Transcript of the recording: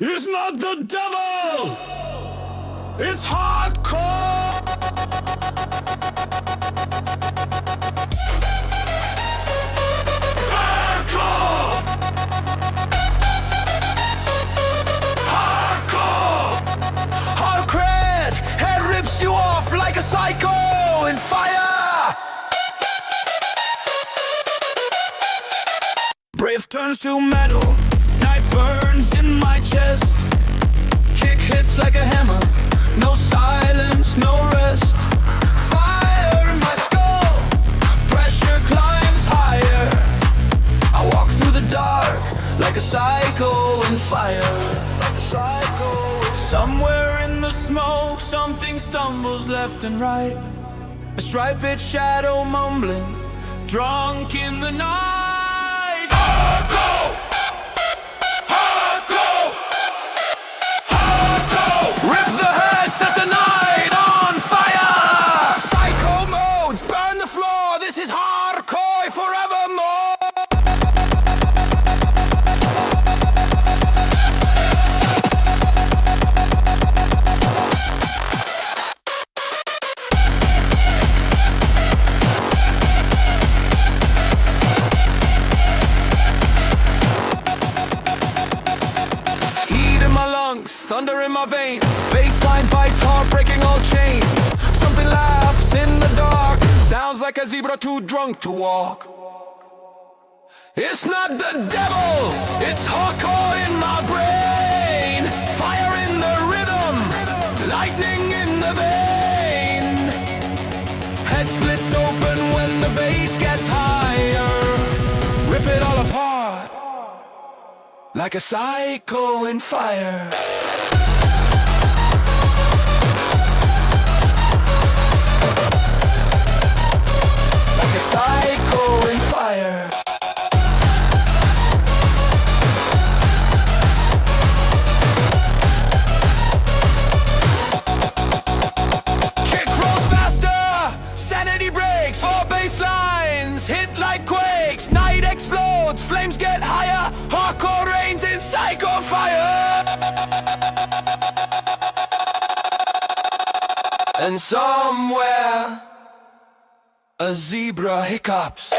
is not the devil, it's hardcore. Hardcore. Hardcore. Hardcore. Head rips you off like a psycho in fire. Brave turns to metal. Night burns in my chest. Kick hits like a hammer. No silence, no rest. Fire in my skull. Pressure climbs higher. I walk through the dark like a psycho in fire. Somewhere in the smoke, something stumbles left and right. A striped shadow mumbling, drunk in the night. Hardcore! Hardcore! Hardcore! Rip the head, set the night on fire! Psycho mode, burn the floor, this is hardcore forevermore! Thunder in my veins, baseline bites hard, breaking all chains. Something laughs in the dark, sounds like a zebra too drunk to walk. It's not the devil, it's hardcore in my brain. Fire in the rhythm, lightning in the vein. Head splits open when the bass gets higher. Rip it all apart like a psycho in fire. Like a psycho in fire. Kick rolls faster, sanity breaks, four bass lines hit like quakes. Night explodes, flames get higher, hardcore reigns in psycho fire. And somewhere a zebra hiccups.